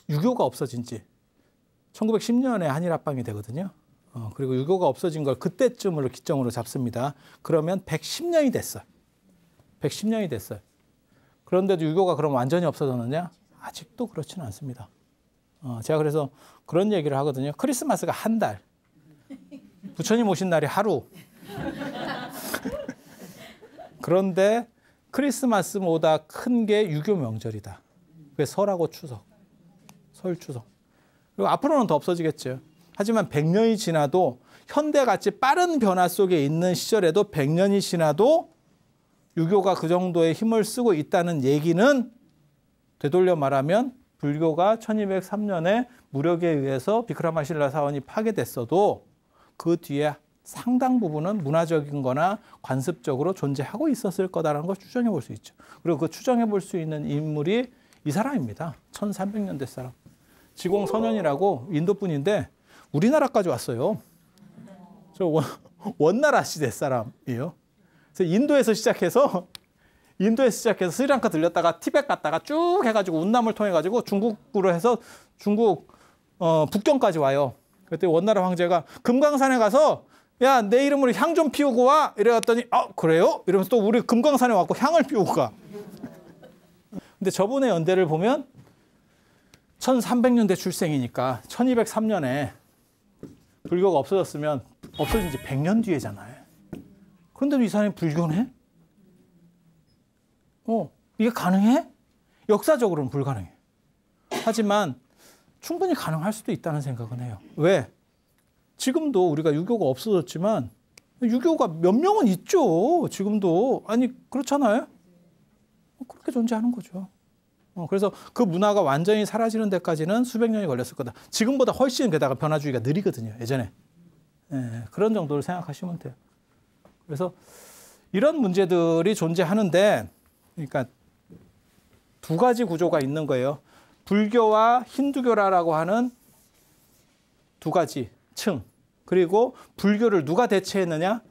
유교가 없어진 지 1910년에 한일 합방이 되거든요. 그리고 유교가 없어진 걸 그때쯤으로 기점으로 잡습니다. 그러면 110년이 됐어요. 110년이 됐어요. 그런데도 유교가 그럼 완전히 없어졌느냐? 아직도 그렇지는 않습니다. 제가 그래서 그런 얘기를 하거든요. 크리스마스가 한 달, 부처님 오신 날이 하루. 그런데 크리스마스보다 큰 게 유교 명절이다. 그게 설하고 추석, 설, 추석. 그리고 앞으로는 더 없어지겠죠. 하지만 100년이 지나도 현대같이 빠른 변화 속에 있는 시절에도 100년이 지나도 유교가 그 정도의 힘을 쓰고 있다는 얘기는 되돌려 말하면 불교가 1203년에 무력에 의해서 비크라마실라 사원이 파괴됐어도 그 뒤에 상당 부분은 문화적인 거나 관습적으로 존재하고 있었을 거다라는 걸 추정해 볼 수 있죠. 그리고 그 추정해 볼 수 있는 인물이 이 사람입니다. 1300년대 사람. 지공선현이라고 인도 분인데 우리나라까지 왔어요. 저 원나라 시대 사람이에요. 그래서 인도에서 시작해서 스리랑카 들렸다가 티벳 갔다가 쭉 해가지고 운남을 통해 가지고 중국으로 해서 중국 북경까지 와요. 그때 원나라 황제가 금강산에 가서 야, 내 이름으로 향 좀 피우고 와. 이래갔더니 그래요? 이러면서 또 우리 금강산에 왔고 향을 피우고 가. 근데 저분의 연대를 보면 1300년대 출생이니까 1203년에 불교가 없어졌으면 없어진 지 100년 뒤에잖아요. 그런데도 이 사람이 불교는 해? 이게 가능해? 역사적으로는 불가능해. 하지만 충분히 가능할 수도 있다는 생각은 해요. 왜? 지금도 우리가 유교가 없어졌지만 유교가 몇 명은 있죠. 지금도. 아니 그렇잖아요. 그렇게 존재하는 거죠. 그래서 그 문화가 완전히 사라지는 데까지는 수백 년이 걸렸을 거다. 지금보다 훨씬 게다가 변화주의가 느리거든요. 예전에. 그런 정도를 생각하시면 돼요. 그래서 이런 문제들이 존재하는데 그러니까 두 가지 구조가 있는 거예요. 불교와 힌두교라고 하는 두 가지 층. 그리고 불교를 누가 대체했느냐?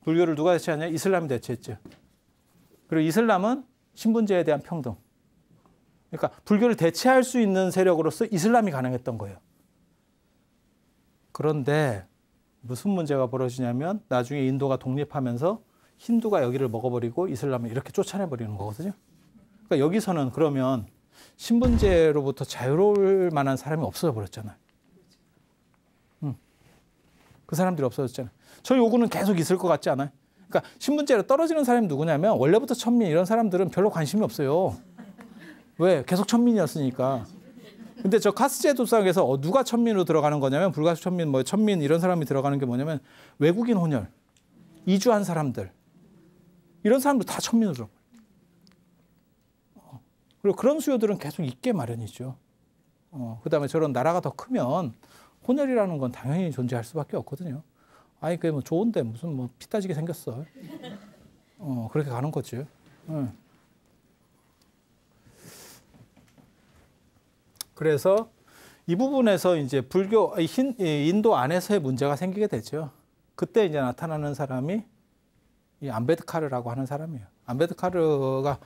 불교를 누가 대체하냐? 이슬람이 대체했죠. 그리고 이슬람은 신분제에 대한 평등. 그러니까 불교를 대체할 수 있는 세력으로서 이슬람이 가능했던 거예요. 그런데 무슨 문제가 벌어지냐면 나중에 인도가 독립하면서 힌두가 여기를 먹어버리고 이슬람을 이렇게 쫓아내버리는 거거든요. 그러니까 여기서는 그러면 신분제로부터 자유로울 만한 사람이 없어져 버렸잖아요. 그 사람들이 없어졌잖아요. 저 요구는 계속 있을 것 같지 않아요? 그러니까 신분제로 떨어지는 사람이 누구냐면 원래부터 천민 이런 사람들은 별로 관심이 없어요. 왜? 계속 천민이었으니까. 근데 저 카스제도상에서 누가 천민으로 들어가는 거냐면 불가수 천민, 천민 이런 사람이 들어가는 게 뭐냐면 외국인 혼혈, 이주한 사람들 이런 사람들 다 천민으로 들어가요. 그리고 그런 수요들은 계속 있게 마련이죠. 그다음에 저런 나라가 더 크면 혼혈이라는 건 당연히 존재할 수밖에 없거든요. 아니 그게 뭐 좋은데 무슨 피 따지게 생겼어. 그렇게 가는 거지. 그래서 이 부분에서 이제 불교 인도 안에서의 문제가 생기게 되죠. 그때 이제 나타나는 사람이 이 암베드카르라고 하는 사람이에요. 암베드카르가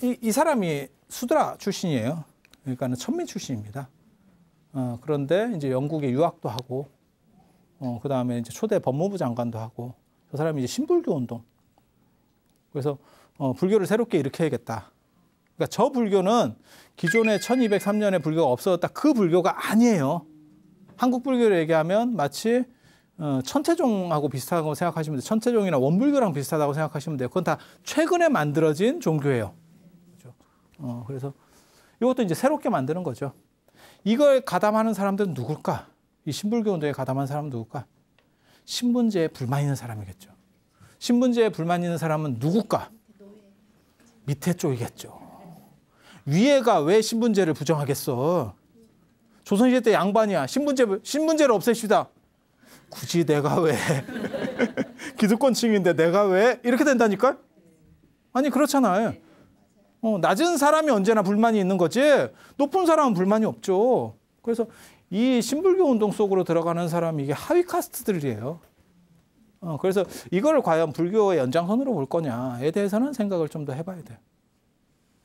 이 사람이 수드라 출신이에요. 그러니까는 천민 출신입니다. 그런데 이제 영국에 유학도 하고, 그 다음에 이제 초대 법무부 장관도 하고, 저 사람이 이제 신불교 운동. 그래서, 불교를 새롭게 일으켜야겠다. 그러니까 저 불교는 기존의 1203년에 불교가 없어졌다. 그 불교가 아니에요. 한국 불교를 얘기하면 마치, 천태종하고 비슷하다고 생각하시면 돼요. 천태종이나 원불교랑 비슷하다고 생각하시면 돼요. 그건 다 최근에 만들어진 종교예요. 그렇죠? 그래서 이것도 이제 새롭게 만드는 거죠. 이걸 가담하는 사람들은 누굴까? 이 신불교 운동에 가담한 사람은 누굴까? 신분제에 불만 있는 사람이겠죠. 신분제에 불만 있는 사람은 누굴까? 밑에 쪽이겠죠. 위에가 왜 신분제를 부정하겠어? 조선시대 때 양반이야. 신분제를 없애시다. 굳이 내가 왜? 기득권층인데 내가 왜? 이렇게 된다니까? 아니 그렇잖아요. 낮은 사람이 언제나 불만이 있는 거지 높은 사람은 불만이 없죠. 그래서 이 신불교 운동 속으로 들어가는 사람이 이게 하위 카스트들이에요. 그래서 이걸 과연 불교의 연장선으로 볼 거냐에 대해서는 생각을 좀 더 해봐야 돼요.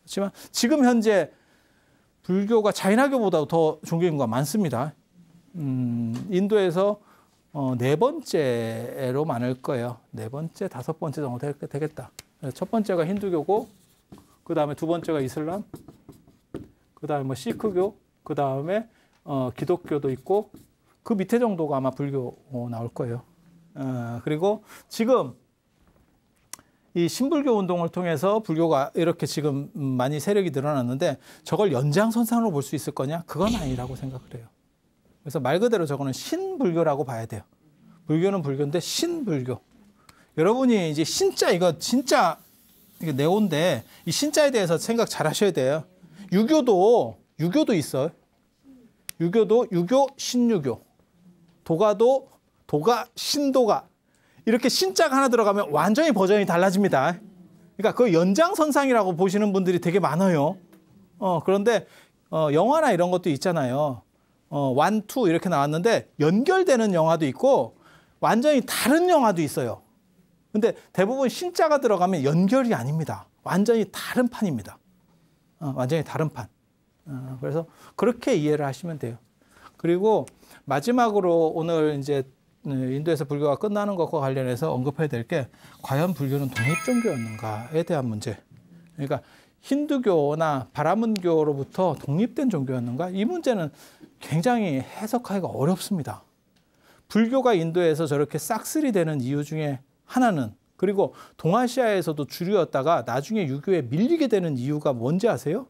그렇지만 지금 현재 불교가 자인화교보다 더 종교 인구가 많습니다. 인도에서 네 번째로 많을 거예요. 네 번째, 다섯 번째 정도 되겠다. 첫 번째가 힌두교고, 그 다음에 두 번째가 이슬람, 그 다음에 뭐 시크교, 그 다음에 기독교도 있고, 그 밑에 정도가 아마 불교 나올 거예요. 그리고 지금 이 신불교 운동을 통해서 불교가 이렇게 지금 많이 세력이 늘어났는데 저걸 연장선상으로 볼 수 있을 거냐? 그건 아니라고 생각을 해요. 그래서 말 그대로 저거는 신불교라고 봐야 돼요. 불교는 불교인데 신불교. 여러분이 이제 신자, 이거 진짜 이게 네오인데 이 신자에 대해서 생각 잘 하셔야 돼요. 유교도 있어요. 유교도 유교, 신유교. 도가도 도가, 신도가. 이렇게 신자가 하나 들어가면 완전히 버전이 달라집니다. 그러니까 그 연장선상이라고 보시는 분들이 되게 많아요. 그런데 영화나 이런 것도 있잖아요. 원, 투 이렇게 나왔는데 연결되는 영화도 있고 완전히 다른 영화도 있어요. 근데 대부분 신자가 들어가면 연결이 아닙니다. 완전히 다른 판입니다. 완전히 다른 판. 그래서 그렇게 이해를 하시면 돼요. 그리고 마지막으로 오늘 이제 인도에서 불교가 끝나는 것과 관련해서 언급해야 될 게 과연 불교는 독립종교였는가에 대한 문제. 그러니까 힌두교나 바라문교로부터 독립된 종교였는가? 이 문제는 굉장히 해석하기가 어렵습니다. 불교가 인도에서 저렇게 싹쓸이 되는 이유 중에 하나는, 그리고 동아시아에서도 주류였다가 나중에 유교에 밀리게 되는 이유가 뭔지 아세요?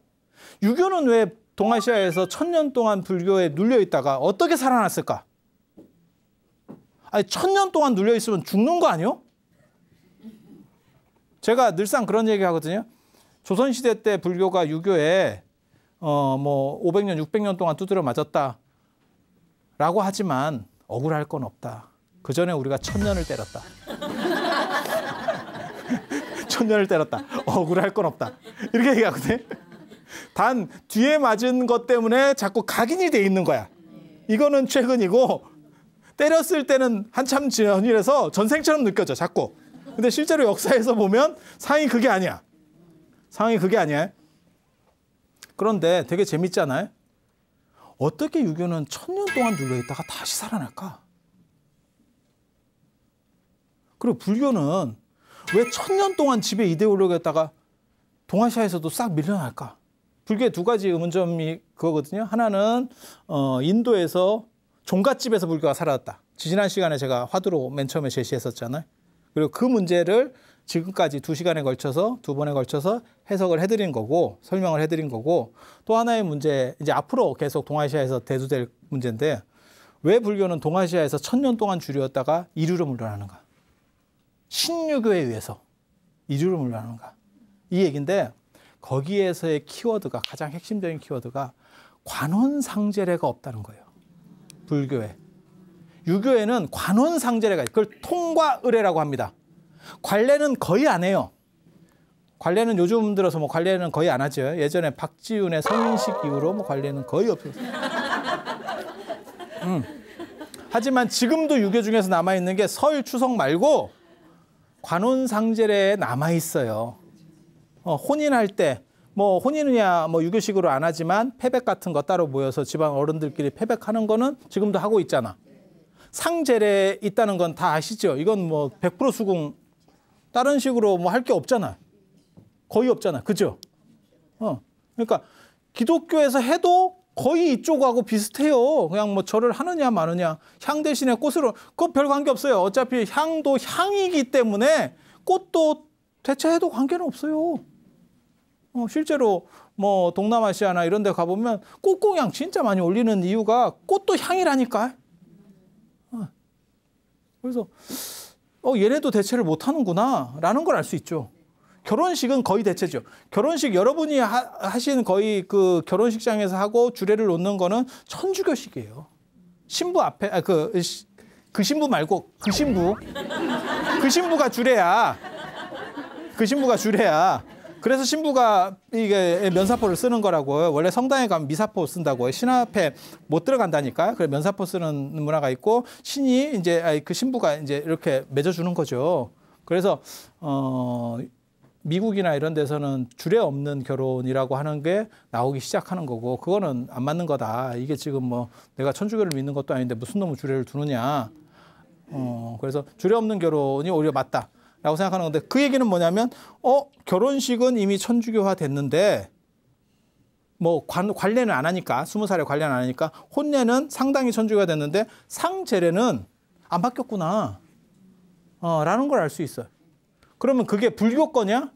유교는 왜 동아시아에서 1000년 동안 불교에 눌려 있다가 어떻게 살아났을까? 아니 1000년 동안 눌려 있으면 죽는 거 아니요? 제가 늘상 그런 얘기 하거든요. 조선시대 때 불교가 유교에 뭐 500년, 600년 동안 두드려 맞았다 라고 하지만 억울할 건 없다. 그 전에 우리가 1000년을 때렸다. 1000년을 때렸다. 억울할 건 없다. 이렇게 얘기하거든요. 단 뒤에 맞은 것 때문에 자꾸 각인이 돼 있는 거야. 이거는 최근이고 때렸을 때는 한참 전이라서 전생처럼 느껴져 자꾸. 근데 실제로 역사에서 보면 상황이 그게 아니야. 상황이 그게 아니야. 그런데 되게 재밌잖아요. 어떻게 유교는 1000년 동안 눌려있다가 다시 살아날까? 그리고 불교는 왜 1000년 동안 지배 이데올로기였다가 동아시아에서도 싹 밀려날까? 불교의 두 가지 의문점이 그거거든요. 하나는 인도에서 종갓집에서 불교가 살아났다. 지난 시간에 제가 화두로 맨 처음에 제시했었잖아요. 그리고 그 문제를 지금까지 2시간에 걸쳐서, 2번에 걸쳐서 해석을 해드린 거고, 설명을 해드린 거고, 또 하나의 문제, 이제 앞으로 계속 동아시아에서 대두될 문제인데, 왜 불교는 동아시아에서 1000년 동안 주류였다가 이류로 물러나는가? 신유교에 의해서 이류로 물러나는가? 이 얘기인데, 거기에서의 키워드가, 가장 핵심적인 키워드가 관원상제례가 없다는 거예요. 불교에. 유교에는 관원상제례가 있어요. 그걸 통과의례라고 합니다. 관례는 거의 안 해요. 관례는 요즘 들어서 뭐 관례는 거의 안 하죠. 예전에 박지훈의 성인식 이후로 뭐 관례는 거의 없었어요. 하지만 지금도 유교 중에서 남아있는 게 설, 추석 말고 관원상제례에 남아있어요. 혼인할 때, 뭐 혼인이야 뭐 유교식으로 안 하지만 패백 같은 거 따로 모여서 집안 어른들끼리 패백하는 거는 지금도 하고 있잖아. 상제례 있다는 건 다 아시죠? 이건 뭐 100% 수긍, 다른 식으로 뭐 할 게 없잖아. 거의 없잖아. 그죠? 그러니까 기독교에서 해도 거의 이쪽하고 비슷해요. 그냥 뭐 절을 하느냐 마느냐. 향 대신에 꽃으로, 그거 별 관계 없어요. 어차피 향도 향이기 때문에 꽃도 대체해도 관계는 없어요. 실제로 뭐 동남아시아나 이런 데 가보면 꽃공양 진짜 많이 올리는 이유가 꽃도 향이라니까. 그래서 얘네도 대체를 못하는구나 라는 걸 알 수 있죠. 결혼식은 거의 대체죠. 결혼식 여러분이 하신 거의 그 결혼식장에서 하고 주례를 놓는 거는 천주교식이에요. 신부 앞에 그 신부 말고 그 신부가 주례야. 그 신부가 주례야. 그래서 신부가 이게 면사포를 쓰는 거라고요. 원래 성당에 가면 미사포 쓴다고요. 신 앞에 못 들어간다니까. 그래 면사포 쓰는 문화가 있고 신이 이제 그 신부가 이제 이렇게 맺어주는 거죠. 그래서 미국이나 이런 데서는 주례 없는 결혼이라고 하는 게 나오기 시작하는 거고 그거는 안 맞는 거다. 이게 지금 뭐 내가 천주교를 믿는 것도 아닌데 무슨 놈의 주례를 두느냐. 그래서 주례 없는 결혼이 오히려 맞다라고 생각하는 건데 그 얘기는 뭐냐면 결혼식은 이미 천주교화 됐는데 뭐 관례는 안 하니까 20살에 관례는 안 하니까 혼례는 상당히 천주교가 됐는데 상제례는 안 바뀌었구나 라는 걸 알 수 있어요. 그러면 그게 불교 거냐?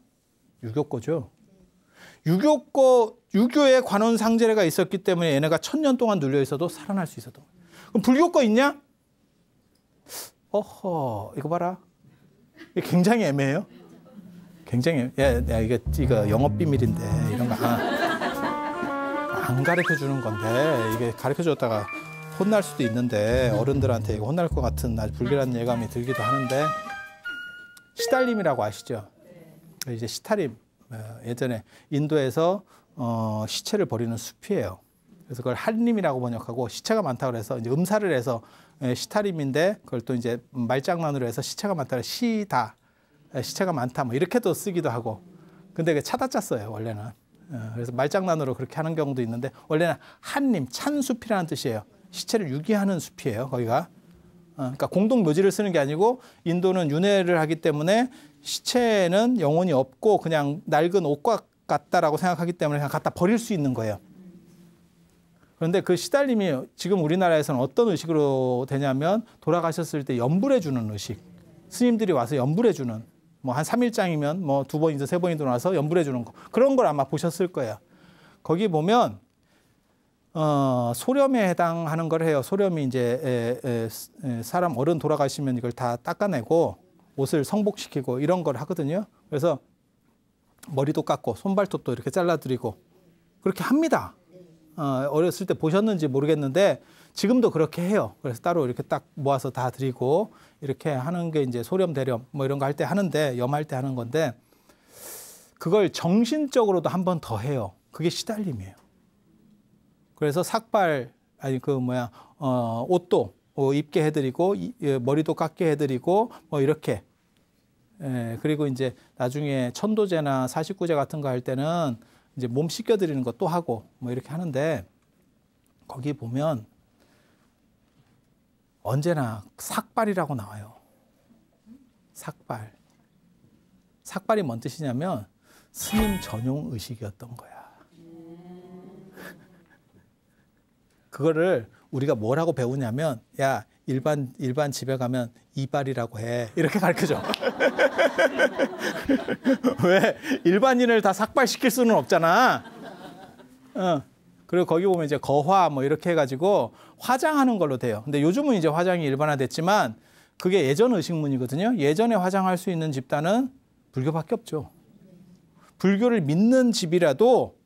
유교 거죠. 유교의 관원 상제례가 있었기 때문에 얘네가 1000년 동안 눌려 있어도 살아날 수 있었던 거예요. 그럼 불교 거 있냐? 이거 봐라. 이게 굉장히 애매해요. 굉장히 야 이거 영업 비밀인데 이런 거 안 가르쳐 주는 건데 이게 가르쳐 줬다가 혼날 수도 있는데 어른들한테 이거 혼날 것 같은 아주 불길한 예감이 들기도 하는데 시달림이라고 아시죠? 이제 시타림 예전에 인도에서 시체를 버리는 숲이에요. 그래서 그걸 한림이라고 번역하고 시체가 많다 그래서 이제 음사를 해서 시타림인데 그걸 또 이제 말장난으로 해서 시체가 많다 그래서 시체가 많다 뭐 이렇게도 쓰기도 하고 근데 찾아짜 써요 원래는. 그래서 말장난으로 그렇게 하는 경우도 있는데 원래는 한림 찬숲이라는 뜻이에요. 시체를 유기하는 숲이에요 거기가. 그러니까 공동 묘지를 쓰는 게 아니고 인도는 윤회를 하기 때문에 시체는 영혼이 없고 그냥 낡은 옷과 같다라고 생각하기 때문에 그냥 갖다 버릴 수 있는 거예요. 그런데 그 시달림이 지금 우리나라에서는 어떤 의식으로 되냐면 돌아가셨을 때 염불해 주는 의식. 스님들이 와서 염불해 주는 뭐 한 3일장이면 뭐 2번이든 3번이든 와서 염불해 주는 거. 그런 걸 아마 보셨을 거예요. 거기 보면 소렴에 해당하는 걸 해요. 소렴이 이제 사람 어른 돌아가시면 이걸 다 닦아내고 옷을 성복시키고 이런 걸 하거든요. 그래서 머리도 깎고 손발톱도 이렇게 잘라드리고 그렇게 합니다. 어렸을 때 보셨는지 모르겠는데 지금도 그렇게 해요. 그래서 따로 이렇게 딱 모아서 다 드리고 이렇게 하는 게 이제 소렴, 대렴 뭐 이런 거 할 때 하는데 염할 때 하는 건데 그걸 정신적으로도 한 번 더 해요. 그게 시달림이에요. 그래서 옷도 입게 해드리고 머리도 깎게 해드리고 뭐 이렇게 그리고 이제 나중에 천도제나 사십구제 같은 거 할 때는 이제 몸 씻겨드리는 것도 하고 뭐 이렇게 하는데 거기 보면 언제나 삭발이라고 나와요. 삭발이 뭔 뜻이냐면 스님 전용 의식이었던 거야. 그거를 우리가 뭐라고 배우냐면 야 일반 집에 가면 이발이라고 해 이렇게 가르쳐줘. 왜 일반인을 다 삭발시킬 수는 없잖아. 그리고 거기 보면 이제 거화 뭐 이렇게 해가지고 화장하는 걸로 돼요. 근데 요즘은 이제 화장이 일반화됐지만 그게 예전 의식문이거든요. 예전에 화장할 수 있는 집단은 불교밖에 없죠. 불교를 믿는 집이라도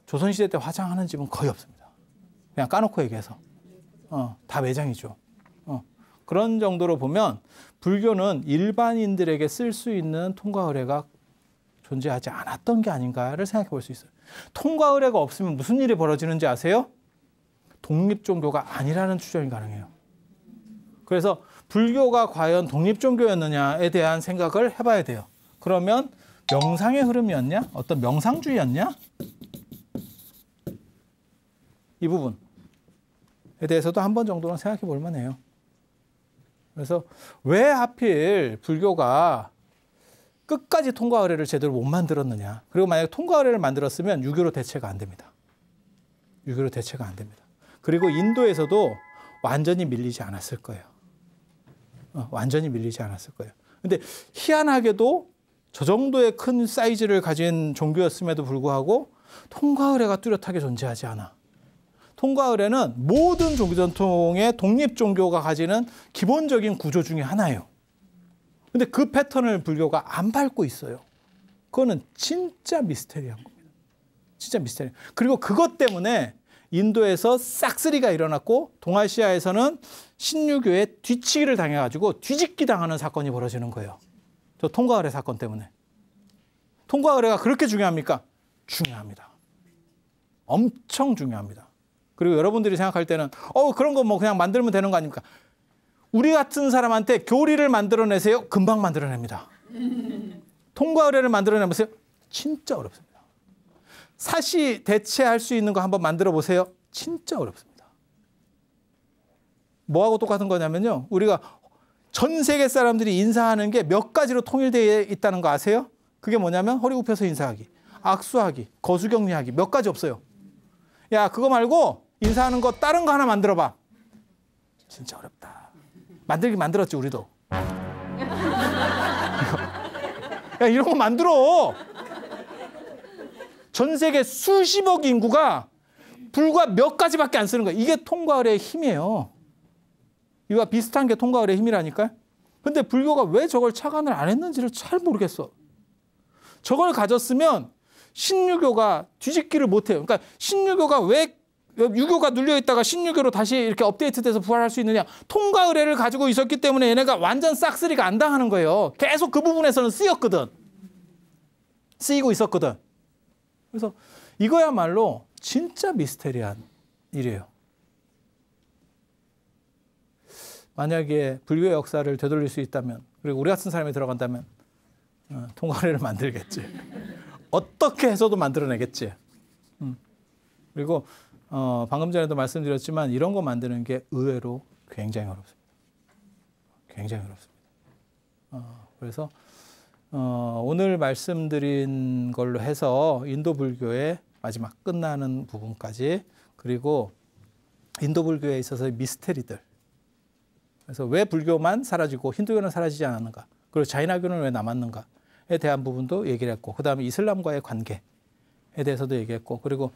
조선시대 때 화장하는 집은 거의 없습니다. 그냥 까놓고 얘기해서. 다 매장이죠. 그런 정도로 보면 불교는 일반인들에게 쓸 수 있는 통과 의례가 존재하지 않았던 게 아닌가를 생각해 볼 수 있어요. 통과 의례가 없으면 무슨 일이 벌어지는지 아세요? 독립종교가 아니라는 추정이 가능해요. 그래서 불교가 과연 독립종교였느냐에 대한 생각을 해봐야 돼요. 그러면 명상의 흐름이었냐? 어떤 명상주의였냐? 이 부분에 대해서도 한 번 정도는 생각해 볼 만해요. 그래서 왜 하필 불교가 끝까지 통과 의례를 제대로 못 만들었느냐. 그리고 만약에 통과 의례를 만들었으면 유교로 대체가 안 됩니다. 유교로 대체가 안 됩니다. 그리고 인도에서도 완전히 밀리지 않았을 거예요. 완전히 밀리지 않았을 거예요. 근데 희한하게도 저 정도의 큰 사이즈를 가진 종교였음에도 불구하고 통과 의례가 뚜렷하게 존재하지 않아. 통과 의례는 모든 종교 전통의 독립 종교가 가지는 기본적인 구조 중에 하나예요. 근데 그 패턴을 불교가 안 밟고 있어요. 그거는 진짜 미스테리한 겁니다. 진짜 미스테리. 그리고 그것 때문에 인도에서 싹쓸이가 일어났고 동아시아에서는 신유교에 뒤치기를 당해가지고 뒤집기 당하는 사건이 벌어지는 거예요. 저 통과 의례 사건 때문에. 통과 의례가 그렇게 중요합니까? 중요합니다. 엄청 중요합니다. 그리고 여러분들이 생각할 때는 그런 거 뭐 그냥 만들면 되는 거 아닙니까? 우리 같은 사람한테 교리를 만들어내세요. 금방 만들어냅니다. 통과 의례를 만들어내 보세요. 진짜 어렵습니다. 사시 대체할 수 있는 거 한번 만들어 보세요. 진짜 어렵습니다. 뭐하고 똑같은 거냐면요. 우리가 전 세계 사람들이 인사하는 게 몇 가지로 통일되어 있다는 거 아세요? 그게 뭐냐면 허리 굽혀서 인사하기, 악수하기, 거수격리하기, 몇 가지 없어요. 야, 그거 말고 인사하는 거 다른 거 하나 만들어 봐. 진짜 어렵다. 만들긴 만들었지, 우리도. 야, 이런 거 만들어. 전 세계 수십억 인구가 불과 몇 가지밖에 안 쓰는 거예요. 이게 통과 의례의 힘이에요. 이와 비슷한 게 통과 의례의 힘이라니까요. 근데 불교가 왜 저걸 착안을 안 했는지를 잘 모르겠어. 저걸 가졌으면 신유교가 뒤집기를 못해요. 그러니까 신유교가 왜 유교가 눌려있다가 신유교로 다시 이렇게 업데이트돼서 부활할 수 있느냐. 통과 의례를 가지고 있었기 때문에 얘네가 완전 싹쓸이가 안 당하는 거예요. 계속 그 부분에서는 쓰이고 있었거든. 그래서 이거야말로 진짜 미스테리한 일이에요. 만약에 불교의 역사를 되돌릴 수 있다면, 그리고 우리 같은 사람이 들어간다면 통과 의례를 만들겠지. 어떻게 해서도 만들어내겠지. 그리고 방금 전에도 말씀드렸지만 이런 거 만드는 게 의외로 굉장히 어렵습니다. 굉장히 어렵습니다. 그래서 오늘 말씀드린 걸로 해서 인도 불교의 마지막 끝나는 부분까지, 그리고 인도 불교에 있어서의 미스테리들, 그래서 왜 불교만 사라지고 힌두교는 사라지지 않았는가, 그리고 자이나교는 왜 남았는가에 대한 부분도 얘기를 했고, 그 다음에 이슬람과의 관계에 대해서도 얘기했고, 그리고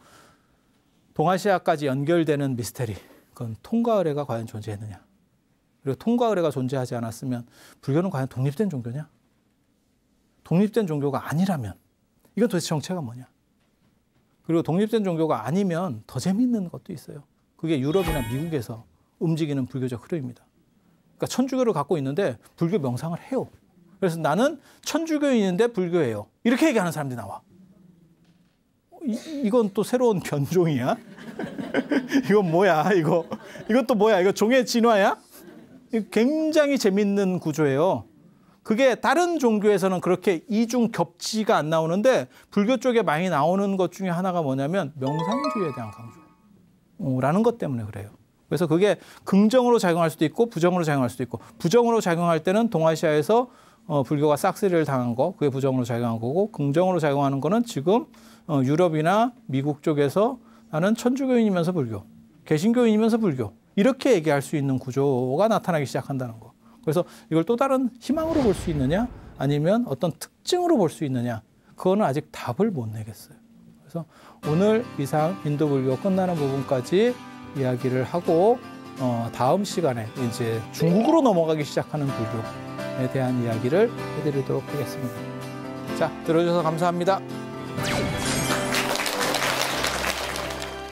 동아시아까지 연결되는 미스테리, 그건 통과 의례가 과연 존재했느냐, 그리고 통과 의례가 존재하지 않았으면 불교는 과연 독립된 종교냐, 독립된 종교가 아니라면 이건 도대체 정체가 뭐냐, 그리고 독립된 종교가 아니면 더 재미있는 것도 있어요. 그게 유럽이나 미국에서 움직이는 불교적 흐름입니다. 그러니까 천주교를 갖고 있는데 불교 명상을 해요. 그래서 나는 천주교인인데 불교예요. 이렇게 얘기하는 사람들이 나와. 이건 또 새로운 견종이야? 이건 뭐야? 이건 또 뭐야? 이거 종의 진화야? 굉장히 재밌는 구조예요. 그게 다른 종교에서는 그렇게 이중 겹치가 안 나오는데 불교 쪽에 많이 나오는 것 중에 하나가 뭐냐면 명상주의에 대한 강조라는 것 때문에 그래요. 그래서 그게 긍정으로 작용할 수도 있고 부정으로 작용할 수도 있고, 부정으로 작용할 때는 동아시아에서 불교가 싹쓸이를 당한 거, 그게 부정으로 작용한 거고, 긍정으로 작용하는 거는 지금 유럽이나 미국 쪽에서 나는 천주교인이면서 불교, 개신교인이면서 불교, 이렇게 얘기할 수 있는 구조가 나타나기 시작한다는 거. 그래서 이걸 또 다른 희망으로 볼 수 있느냐, 아니면 어떤 특징으로 볼 수 있느냐, 그거는 아직 답을 못 내겠어요. 그래서 오늘 이상 인도 불교 끝나는 부분까지 이야기를 하고, 다음 시간에 이제 중국으로 넘어가기 시작하는 불교에 대한 이야기를 해드리도록 하겠습니다. 자, 들어주셔서 감사합니다.